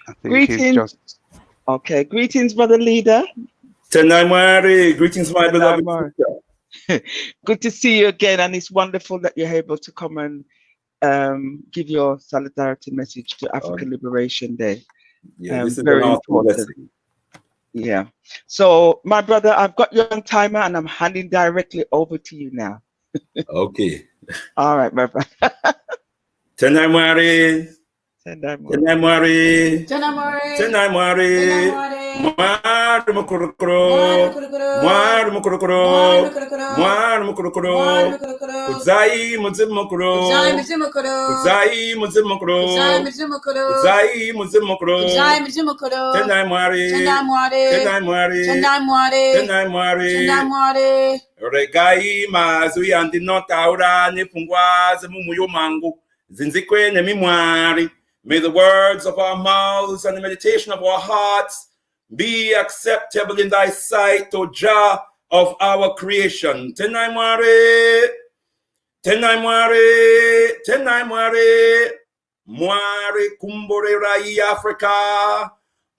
I think he's just... Okay, greetings, brother leader. Greetings, my beloved sister. Good to see you again, and it's wonderful that you're able to come and give your solidarity message to African Liberation Day. Yeah, this is very an important. blessing. Yeah. So, my brother, I've got you on timer, and I'm handing directly over to you now. Okay. All right, my brother. Tenaimwari. Tenaimwari. Mwaru mukurukuro. Kuzai muzimukuro. Kuzai muzimukuro. Tenaimwari. Regai mazui andinota ura nifungwaze mumuyo mangu. Zinzikwe nemimwari. May the words of our mouths and the meditation of our hearts be acceptable in thy sight, O Jah of our creation. Tenaimwari. Mwari kumbore rai Afrika.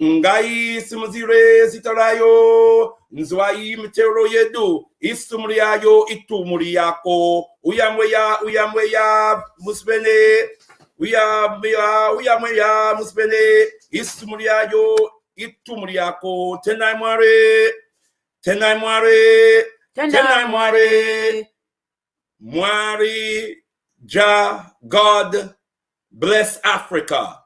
Ngai simuzire zitarayo. Nzwai mtero yedu. Isumriayo itumuriako. Uyamweya musbene. Uyamweya musbene. Isumriayo itumuriako. Tenaimwari. Mwari, Jah, God, bless Africa.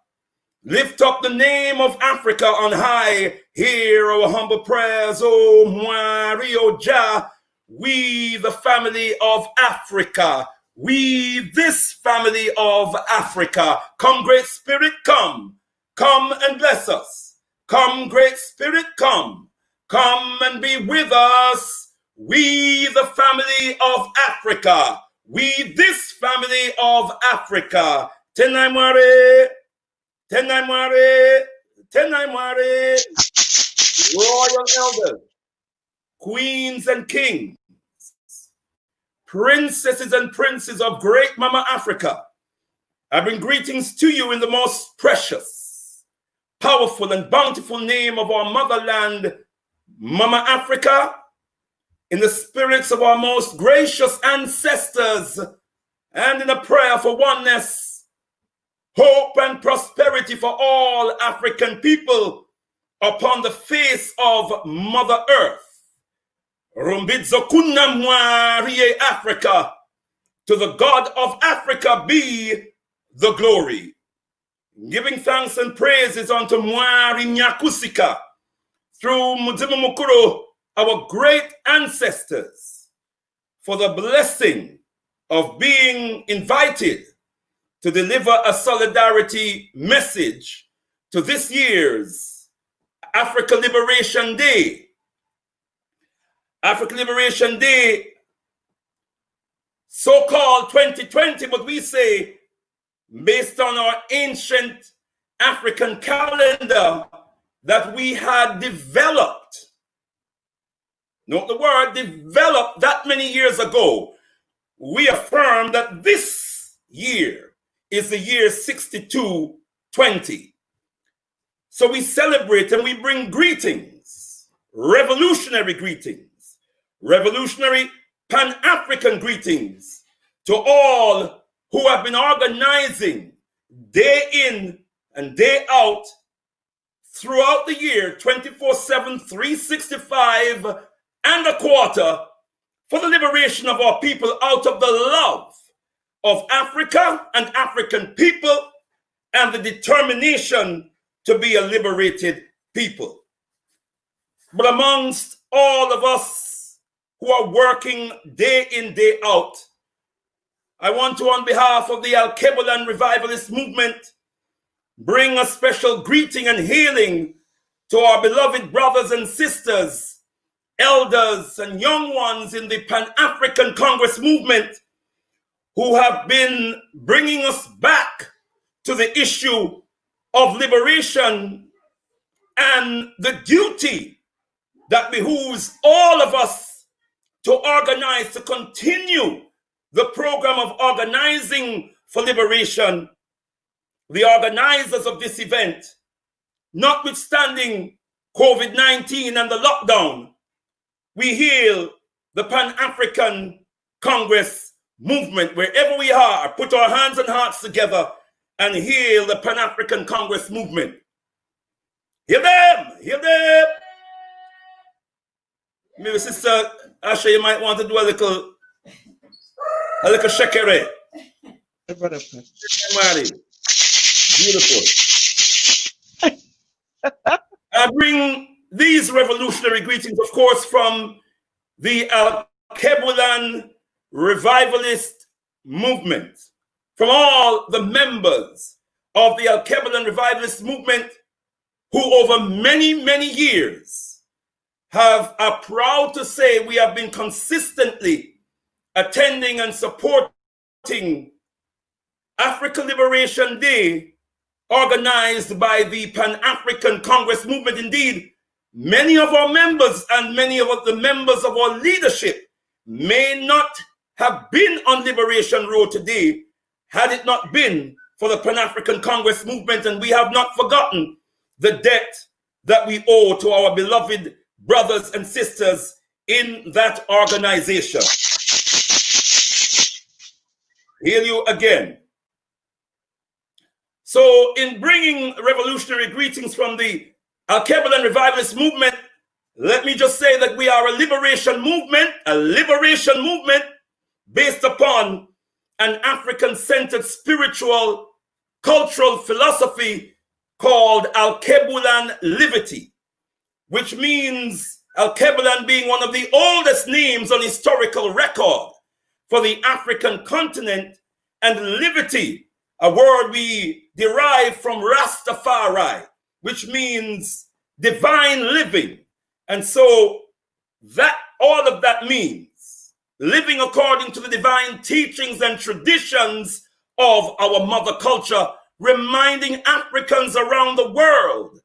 Lift up the name of Africa on high. Hear our humble prayers, O Mwari, O Jah. We, the family of Africa. We, this family of Africa. Come, Great Spirit, come. Come and bless us. Come, Great Spirit, come. Come and be with us. We, the family of Africa. We, this family of Africa. Tenaimwari. Royal elders, queens and kings, princesses and princes of great Mama Africa, I bring greetings to you in the most precious, powerful, and bountiful name of our motherland, Mama Africa, in the spirits of our most gracious ancestors, and in a prayer for oneness, hope, and prosperity for all African people upon the face of Mother Earth. Rumbidzo kunna mwariye Africa, to the God of Africa be the glory. Giving thanks and praises unto Mwari Nyakusika through Muzimu Mukuru, our great ancestors, for the blessing of being invited to deliver a solidarity message to this year's Africa Liberation Day. Africa Liberation Day, so-called 2020, but we say, based on our ancient African calendar that we had developed. Note the word developed that many years ago. We affirm that this year is the year 6220. So we celebrate and we bring greetings, revolutionary greetings, revolutionary Pan-African greetings to all who have been organizing day in and day out throughout the year, 24/7, 365 and a quarter, for the liberation of our people out of the love of Africa and African people and the determination to be a liberated people. But amongst all of us who are working day in, day out, I want to, on behalf of the Alkebu-Lan Revivalist movement, bring a special greeting and healing to our beloved brothers and sisters, elders and young ones in the Pan-African Congress movement who have been bringing us back to the issue of liberation and the duty that behooves all of us to organize, to continue the program of organizing for liberation. The organizers of this event notwithstanding COVID-19 and the lockdown, we hail the Pan-African Congress movement. Wherever we are, put our hands and hearts together and hail the Pan-African Congress movement. Hear them! Hear them! Maybe Sister Asha, you might want to do a little shekere. Beautiful. I bring these revolutionary greetings, of course, from the Alkebu-Lan Revivalist movement, from all the members of the Alkebu-Lan Revivalist movement who over many, many years are proud to say we have been consistently attending and supporting Africa Liberation Day organized by the Pan-African Congress movement. Indeed, many of our members and many of the members of our leadership may not have been on Liberation Road today had it not been for the Pan-African Congress movement, and we have not forgotten the debt that we owe to our beloved brothers and sisters in that organization. Hail you again. So in bringing revolutionary greetings from the Alkebu-Lan Revivalist movement, let me just say that we are a liberation movement based upon an African-centered spiritual, cultural philosophy called Alkebu-Lan Liberty, which means Alkebu-Lan being one of the oldest names on historical record for the African continent, and liberty, a word we derive from Rastafari, which means divine living. And so that all of that means living according to the divine teachings and traditions of our mother culture, reminding Africans around the world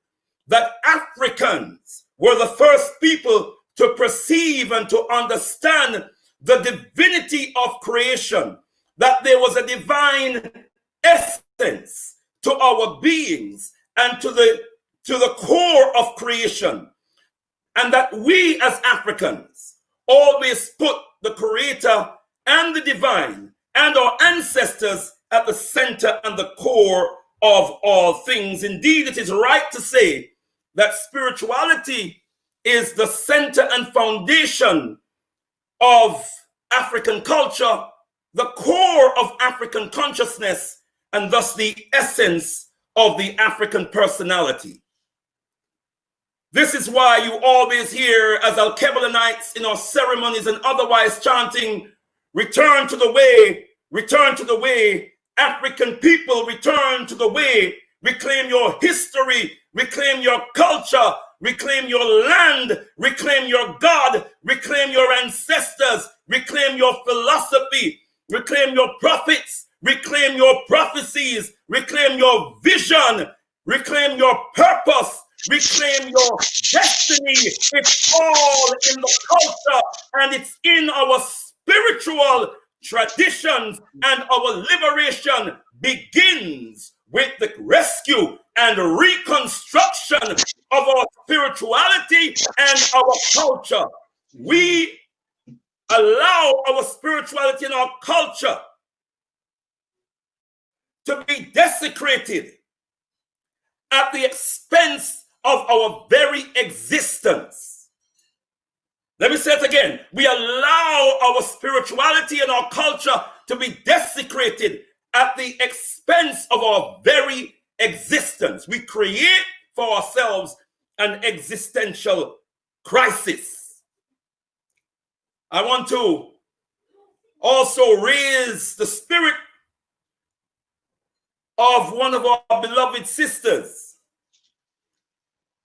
that Africans were the first people to perceive and to understand the divinity of creation, that there was a divine essence to our beings and to the core of creation, and that we as Africans always put the creator and the divine and our ancestors at the center and the core of all things. Indeed, it is right to say that spirituality is the center and foundation of African culture, the core of African consciousness, and thus the essence of the African personality. This is why you always hear, as Alkebu-Lanites in our ceremonies and otherwise, chanting, "Return to the way, return to the way, African people, return to the way, reclaim your history, reclaim your culture, reclaim your land, reclaim your God, reclaim your ancestors, reclaim your philosophy, reclaim your prophets, reclaim your prophecies, reclaim your vision, reclaim your purpose, reclaim your destiny." It's all in the culture and it's in our spiritual traditions, and our liberation begins with the rescue and reconstruction of our spirituality and our culture. We allow our spirituality and our culture to be desecrated at the expense of our very existence. Let me say it again. We allow our spirituality and our culture to be desecrated at the expense of our very existence. We create for ourselves an existential crisis. I want to also raise the spirit of one of our beloved sisters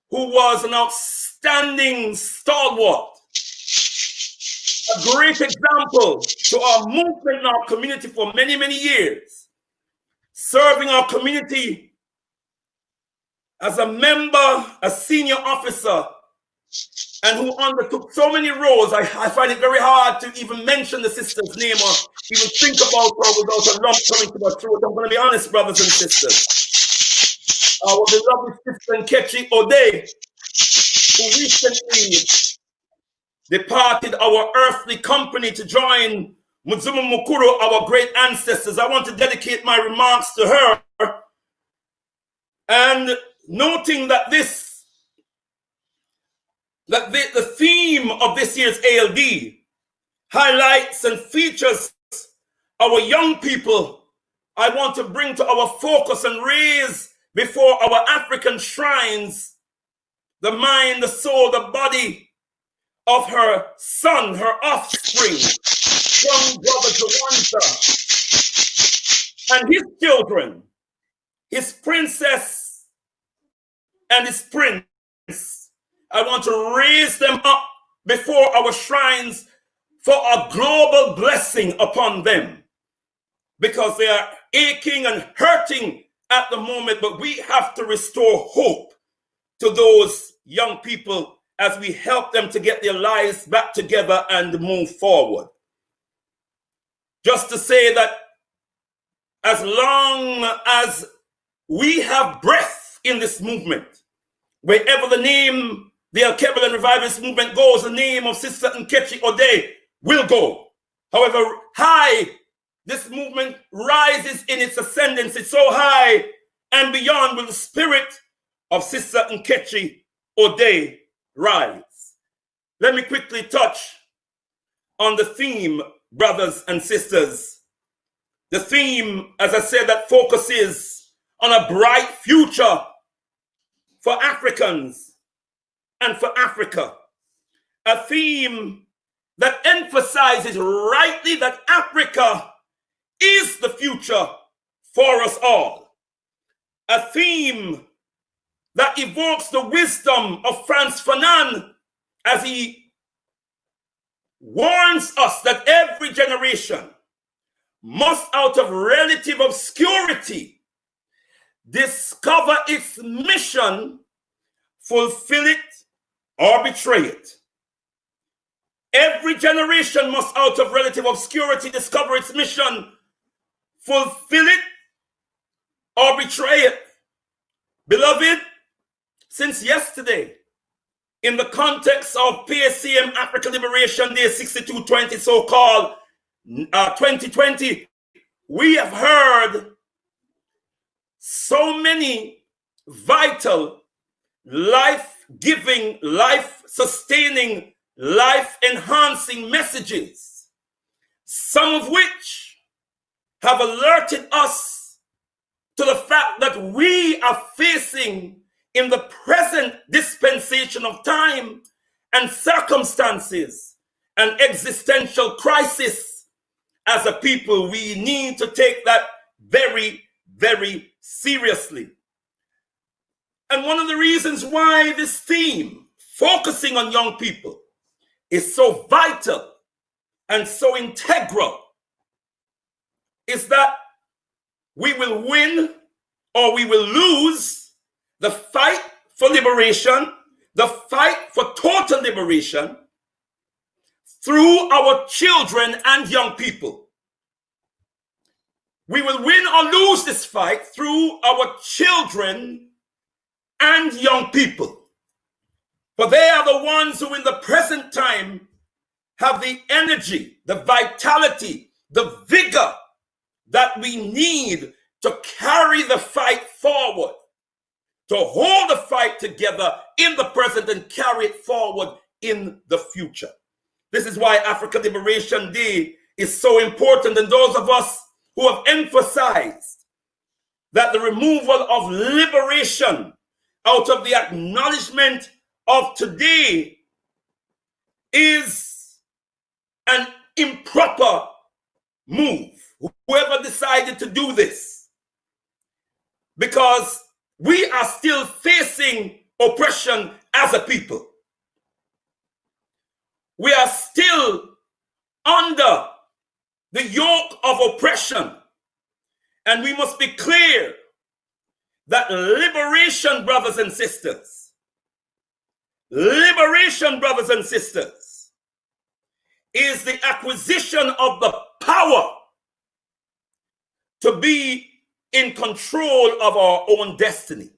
who was an outstanding stalwart, a great example to our movement and our community for many, many years, serving our community as a member, a senior officer, and who undertook so many roles. I find it very hard to even mention the sister's name or even think about her without a lump coming to my throat. I'm going to be honest, brothers and sisters. our beloved sister Nkechi Ode, who recently departed our earthly company to join Muzumu Mukuru, our great ancestors. I want to dedicate my remarks to her, and noting that the theme of this year's ALD highlights and features our young people. I want to bring to our focus and raise before our African shrines the mind, the soul, the body of her son, her offspring, young brother Jawanta, and his children, his princess and his prince. I want to raise them up before our shrines for a global blessing upon them, because they are aching and hurting at the moment, but we have to restore hope to those young people as we help them to get their lives back together and move forward. Just to say that as long as we have breath in this movement, wherever the name, the Alkebu-Lan Revivalist movement goes, the name of Sister Nkechi Ode will go. However high this movement rises in its ascendancy, so high and beyond will the spirit of Sister Nkechi Ode rise. Let me quickly touch on the theme, brothers and sisters. The theme, as I said, that focuses on a bright future for Africans and for Africa. A theme that emphasizes rightly that Africa is the future for us all. A theme that evokes the wisdom of Frantz Fanon as he warns us that every generation must, out of relative obscurity, discover its mission, fulfill it, or betray it. Every generation must, out of relative obscurity, discover its mission, fulfill it, or betray it. Beloved, since yesterday, in the context of PACM Africa Liberation Day 6220, so-called 2020, we have heard so many vital, life-giving, life-sustaining, life-enhancing messages, some of which have alerted us to the fact that we are facing in the present dispensation of time and circumstances an existential crisis. As a people, we need to take that very, very seriously. And one of the reasons why this theme, focusing on young people, is so vital and so integral is that we will win or we will lose the fight for liberation, the fight for total liberation, through our children and young people. We will win or lose this fight through our children and young people. For they are the ones who in the present time have the energy, the vitality, the vigor that we need to carry the fight forward, to hold the fight together in the present and carry it forward in the future. This is why Africa Liberation Day is so important, and those of us who have emphasized that the removal of liberation out of the acknowledgement of today is an improper move. Whoever decided to do this, because we are still facing oppression as a people. We are still under the yoke of oppression. And we must be clear that liberation, brothers and sisters, liberation, brothers and sisters, is the acquisition of the power to be in control of our own destiny.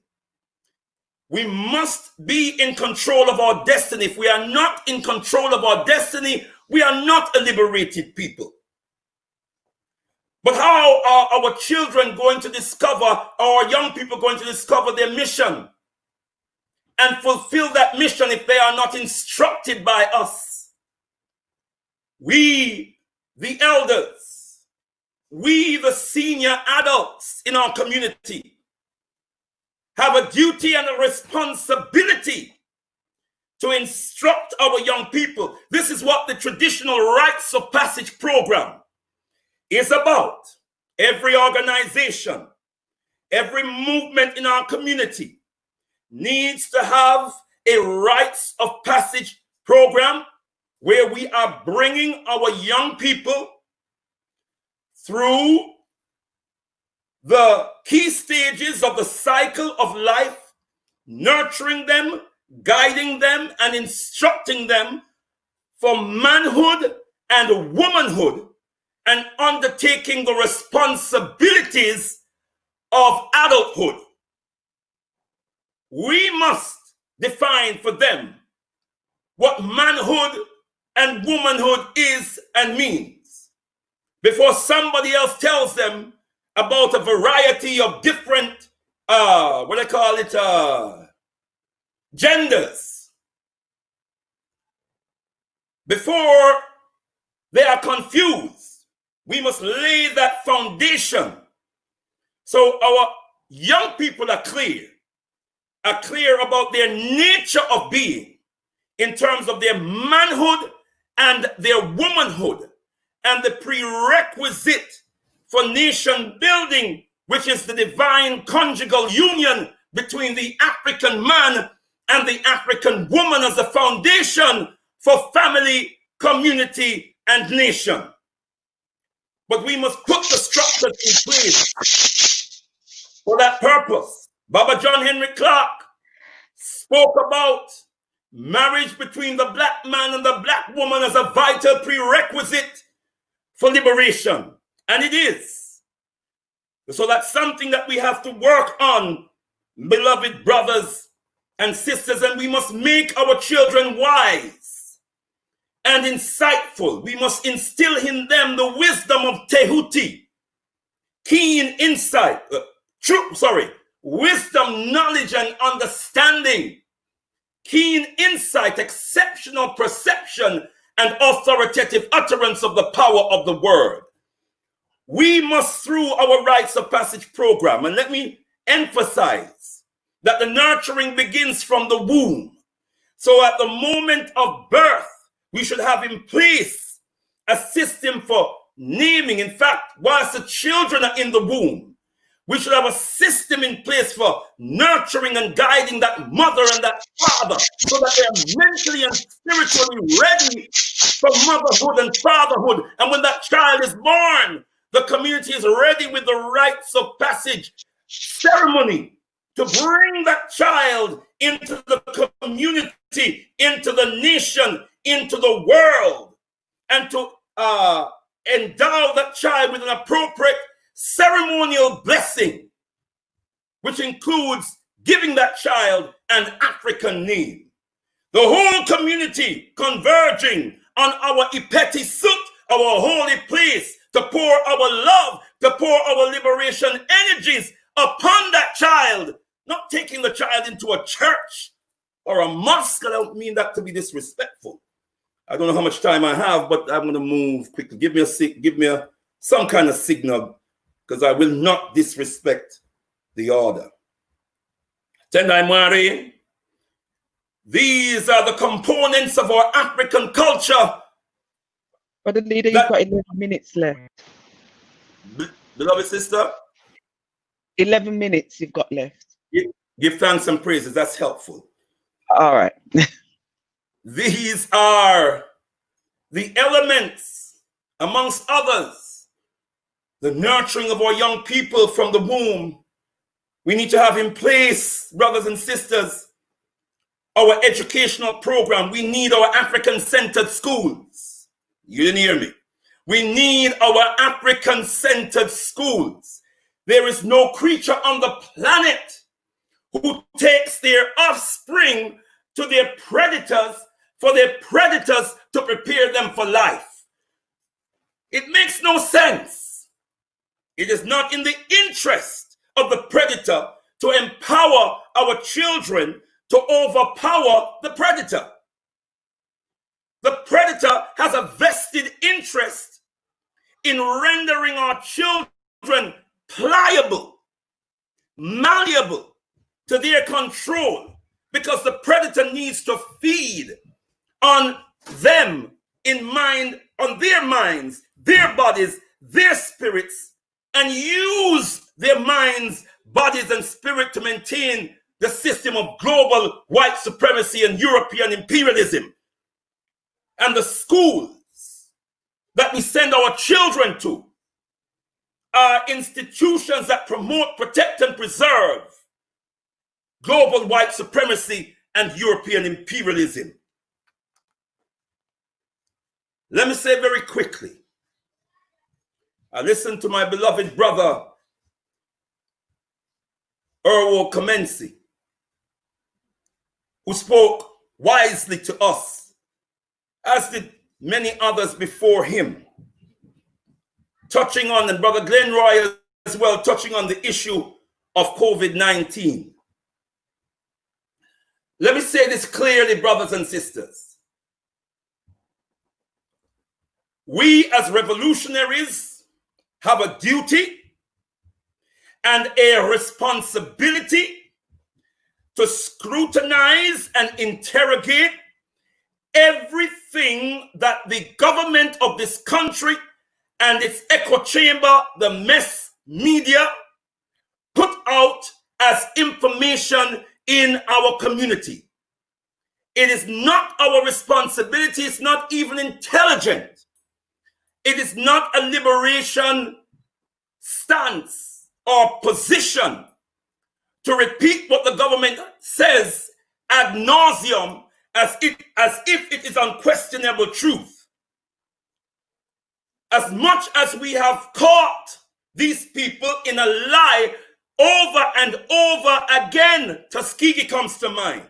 We must be in control of our destiny. If we are not in control of our destiny, we are not a liberated people. But how are our children going to discover, our young people going to discover their mission and fulfill that mission if they are not instructed by us? We, the elders, we, the senior adults in our community, have a duty and a responsibility to instruct our young people. This is what the traditional rites of passage program is about. Every organization, every movement in our community needs to have a rites of passage program where we are bringing our young people through the key stages of the cycle of life, nurturing them, guiding them, and instructing them for manhood and womanhood, and undertaking the responsibilities of adulthood. We must define for them what manhood and womanhood is and means before somebody else tells them about a variety of different, genders. Before they are confused, we must lay that foundation so our young people are clear about their nature of being in terms of their manhood and their womanhood and the prerequisite for nation building, which is the divine conjugal union between the African man and the African woman as the foundation for family, community, and nation. But we must put the structures in place for that purpose. Baba John Henry Clark spoke about marriage between the black man and the black woman as a vital prerequisite for liberation. And it is. So that's something that we have to work on, beloved brothers and sisters, and we must make our children wise and insightful. We must instill in them the wisdom of Tehuti, keen insight, wisdom, knowledge, and understanding, keen insight, exceptional perception, and authoritative utterance of the power of the word. We must, through our rites of passage program, and let me emphasize that the nurturing begins from the womb. So at the moment of birth, we should have in place a system for naming. In fact, whilst the children are in the womb, we should have a system in place for nurturing and guiding that mother and that father so that they are mentally and spiritually ready for motherhood and fatherhood. And when that child is born, the community is ready with the rites of passage ceremony to bring that child into the community, into the nation, into the world, and to endow that child with an appropriate ceremonial blessing, which includes giving that child an African name. The whole community converging on our Ipeti Sut, our holy place, to pour our love, to pour our liberation energies upon that child, not taking the child into a church or a mosque. I don't mean that to be disrespectful. I don't know how much time I have, but I'm going to move quickly. Give me some kind of signal, because I will not disrespect the order. Tendai Mari, these are the components of our African culture. But the leader, you've got 11 minutes left. Beloved sister? 11 minutes you've got left. Give thanks and praises. That's helpful. All right. These are the elements, amongst others, the nurturing of our young people from the womb. We need to have in place, brothers and sisters, our educational program. We need our African-centered schools. You didn't hear me. We need our African-centered schools. There is no creature on the planet who takes their offspring to their predators for their predators to prepare them for life. It makes no sense. It is not in the interest of the predator to empower our children to overpower the predator. The predator has a vested interest in rendering our children pliable, malleable to their control, because the predator needs to feed on them in mind, on their minds, their bodies, their spirits, and use their minds, bodies, and spirit to maintain the system of global white supremacy and European imperialism. And the schools that we send our children to are institutions that promote, protect, and preserve global white supremacy and European imperialism. Let me say very quickly, I listened to my beloved brother, Ldr Mbandaka, who spoke wisely to us, as did many others before him, touching on, and Brother Glenroy as well, touching on the issue of COVID-19. Let me say this clearly, brothers and sisters. We as revolutionaries have a duty and a responsibility to scrutinize and interrogate everything that the government of this country and its echo chamber, the mass media, put out as information in our community. It is not our responsibility, it's not even intelligent. It is not a liberation stance or position to repeat what the government says ad nauseum as if it is unquestionable truth. As much as we have caught these people in a lie over and over again, Tuskegee comes to mind.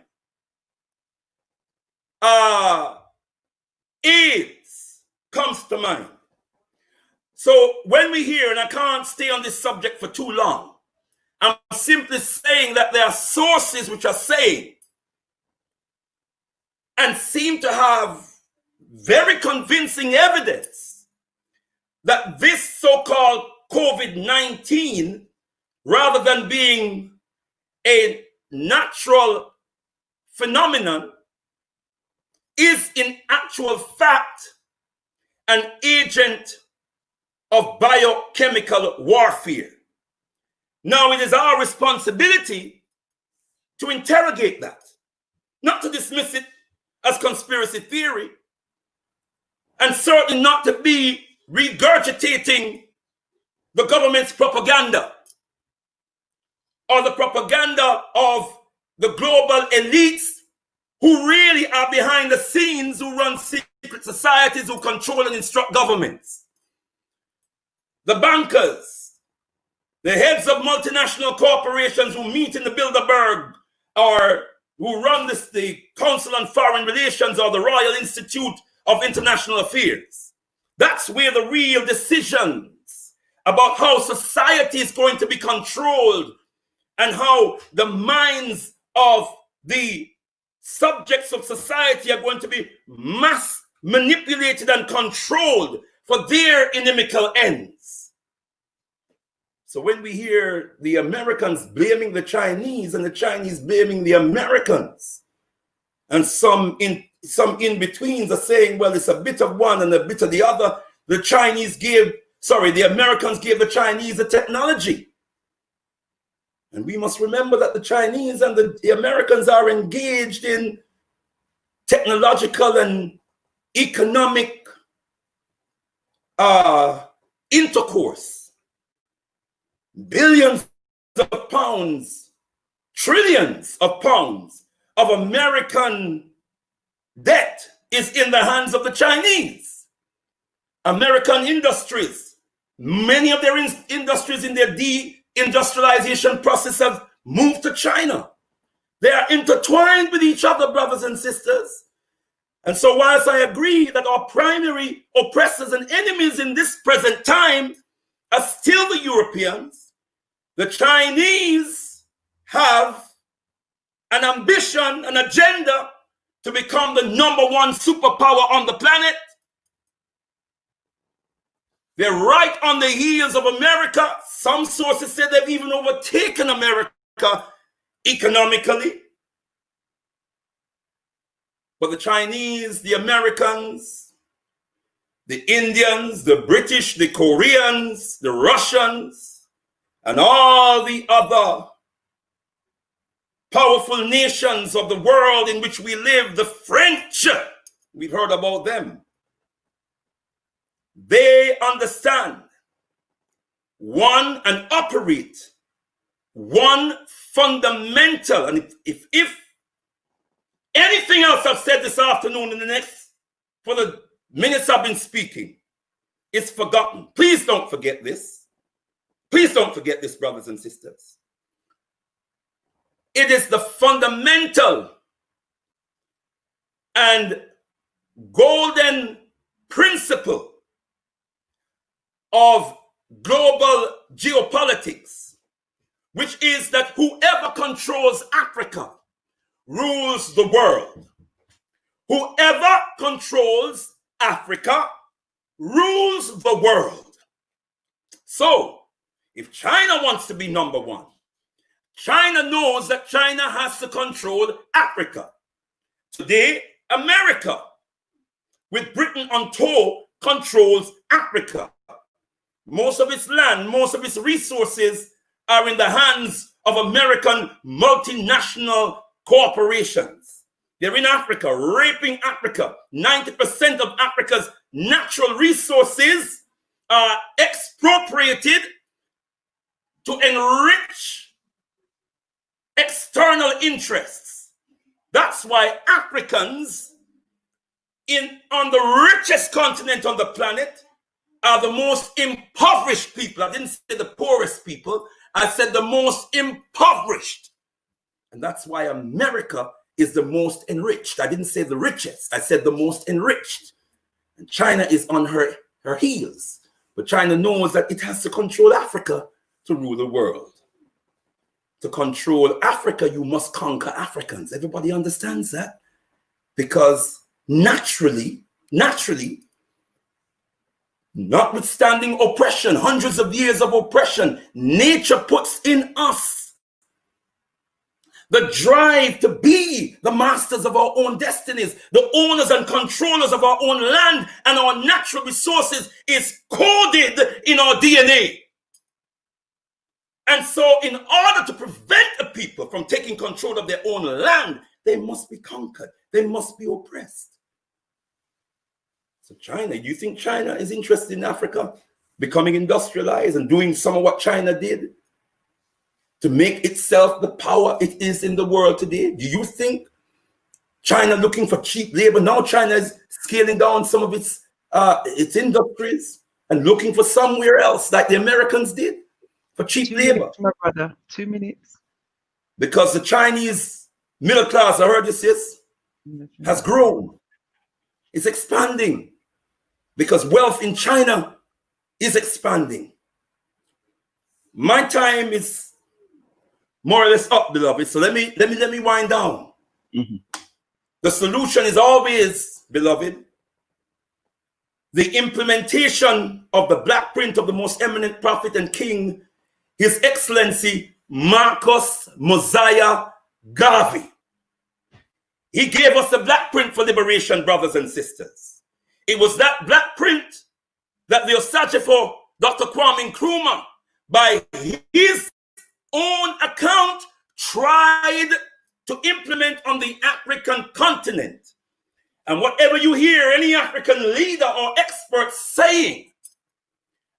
AIDS comes to mind. So when we hear, and I can't stay on this subject for too long, I'm simply saying that there are sources which are saying and seem to have very convincing evidence that this so-called COVID-19, rather than being a natural phenomenon, is in actual fact an agent of biochemical warfare. Now it is our responsibility to interrogate that, not to dismiss it as conspiracy theory, and certainly not to be regurgitating the government's propaganda or the propaganda of the global elites who really are behind the scenes, who run secret societies, who control and instruct governments. The bankers, the heads of multinational corporations who meet in the Bilderberg, or who run the Council on Foreign Relations or the Royal Institute of International Affairs. That's where the real decisions about how society is going to be controlled and how the minds of the subjects of society are going to be mass manipulated and controlled for their inimical ends. So when we hear the Americans blaming the Chinese and the Chinese blaming the Americans, and some in-betweens are saying, well, it's a bit of one and a bit of the other, the Americans gave the Chinese the technology. And we must remember that the Chinese and the Americans are engaged in technological and economic intercourse. Billions of pounds, trillions of pounds of American debt is in the hands of the Chinese. American industries, many of their industries in their deindustrialization process have moved to China. They are intertwined with each other, brothers and sisters. And so whilst I agree that our primary oppressors and enemies in this present time are still the Europeans, the Chinese have an ambition, an agenda to become the #1 superpower on the planet. They're right on the heels of America. Some sources say they've even overtaken America economically. But the Chinese, the Americans, the Indians, the British, the Koreans, the Russians, and all the other powerful nations of the world in which we live, the French, we've heard about them. They understand one and operate one fundamental, and if anything else I've said this afternoon in the next, for the minutes I've been speaking, it's forgotten. Please don't forget this. Please don't forget this, brothers and sisters. It is the fundamental and golden principle of global geopolitics, which is that whoever controls Africa rules the world. Whoever controls Africa rules the world. So, if China wants to be #1, China knows that China has to control Africa. Today, America, with Britain on tow, controls Africa. Most of its land, most of its resources are in the hands of American multinational corporations. They're in Africa, raping Africa. 90% of Africa's natural resources are expropriated to enrich external interests. That's why Africans on the richest continent on the planet are the most impoverished people. I didn't say the poorest people. I said the most impoverished. And that's why America is the most enriched. I didn't say the richest. I said the most enriched. And China is on her heels. But China knows that it has to control Africa to rule the world. To control Africa, you must conquer Africans. Everybody understands that? Because naturally, notwithstanding oppression, hundreds of years of oppression, nature puts in us the drive to be the masters of our own destinies, the owners and controllers of our own land, and our natural resources is coded in our DNA. And so in order to prevent a people from taking control of their own land, they must be conquered. They must be oppressed. So China, you think China is interested in Africa becoming industrialized and doing some of what China did to make itself the power it is in the world today? Do you think China looking for cheap labor? Now China is scaling down some of its industries and looking for somewhere else like the Americans did for cheap labor. My brother, 2 minutes. Because the Chinese middle class, I heard this, has grown. It's expanding. Because wealth in China is expanding. My time is more or less up, beloved. So let me wind down. The solution is always, beloved, the implementation of the black print of the most eminent prophet and king, His Excellency Marcus MOSIAH Garvey. He gave us the black print for liberation, brothers and sisters. It was that black print that the Osagefo, Dr. Kwame Nkrumah, by his own account, tried to implement on the African continent. And whatever you hear any African leader or expert saying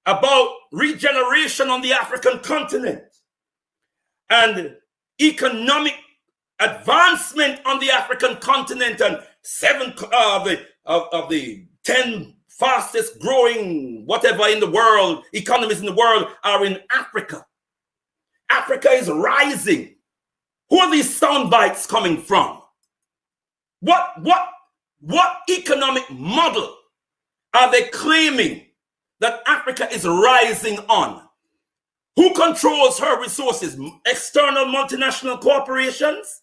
about regeneration on the African continent and economic advancement on the African continent, and 7 of the 10 fastest growing whatever in the world, economies in the world are in Africa. Africa is rising. Who are these sound bites coming from? What economic model are they claiming that Africa is rising on? Who controls her resources? External multinational corporations?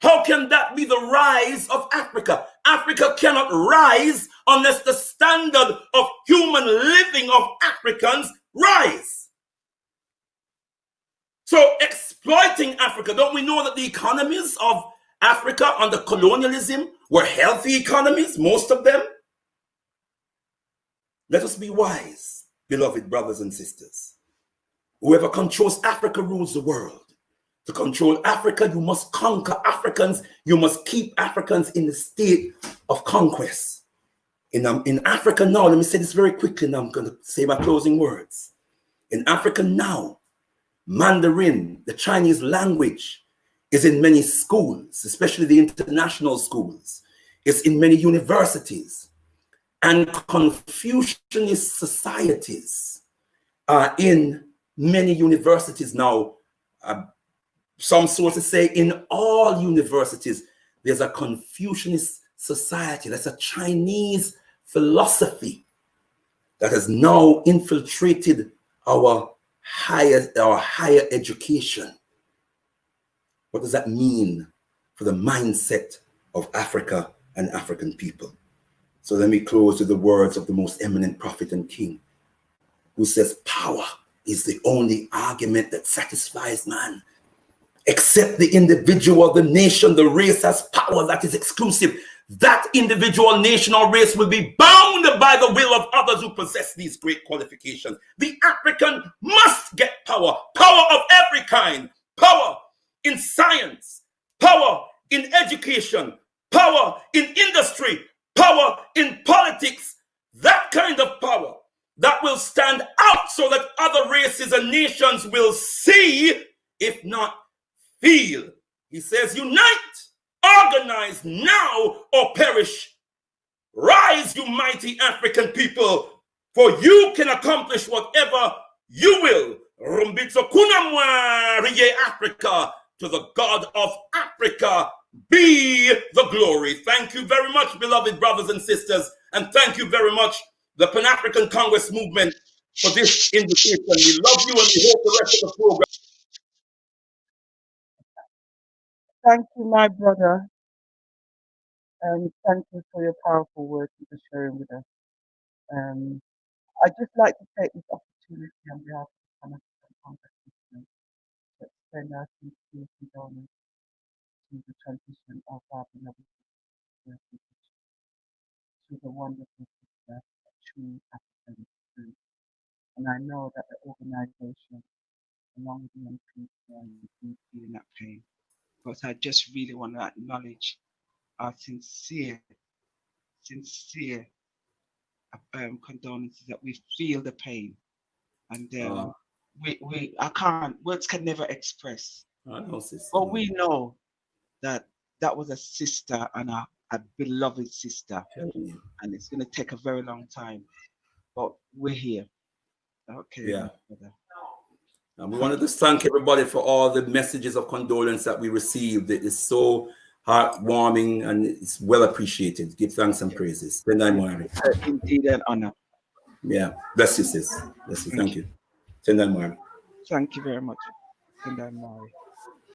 How can that be the rise of Africa? Africa cannot rise unless the standard of human living of Africans rise. So exploiting Africa, don't we know that the economies of Africa under colonialism were healthy economies, most of them? Let us be wise, beloved brothers and sisters. Whoever controls Africa rules the world. To control Africa, you must conquer Africans. You must keep Africans in the state of conquest. In Africa now, let me say this very quickly, and I'm going to say my closing words. In Africa now, Mandarin, the Chinese language, is in many schools, especially the international schools. It's in many universities. And Confucianist societies are in many universities now. Some sources say in all universities, there's a Confucianist society. That's a Chinese philosophy that has now infiltrated our higher education. What does that mean for the mindset of Africa and African people? So let me close with the words of the most eminent prophet and king, who says, power is the only argument that satisfies man. Except the individual, the nation, the race has power that is exclusive. That individual, nation, or race will be bound by the will of others who possess these great qualifications. The African must get power, power of every kind, power in science, power in education, power in industry, power in politics, that kind of power that will stand out so that other races and nations will see, if not feel. He says, unite, organize now or perish. Rise, you mighty African people, for you can accomplish whatever you will. Rumbitso kunamwa riye Africa, to the God of Africa be the glory. Thank you very much, beloved brothers and sisters, and thank you very much, the Pan-African Congress movement, for this invitation. We love you and we hope the rest of the program. Thank you, my brother, and thank you for your powerful words and for sharing with us. I'd just like to take this opportunity on behalf of the Pan-African Congress movement to extend our sincere condolence to the transition of our beloved sister to the wonderful sister, a true African spirit. And I know that the organization, along with the MP, is feeling that pain. But I just really want to acknowledge our sincere condolences, that we feel the pain, and words can never express. But we know that that was a sister and a beloved sister, and it's going to take a very long time, but we're here. Okay. Yeah. And we wanted to thank everybody for all the messages of condolence that we received. It is so heartwarming and it's well appreciated. Give thanks and praises. Indeed, an honor. Yeah. Bless you, sis. Bless you. Thank you. Thank you very much. Thank you very much.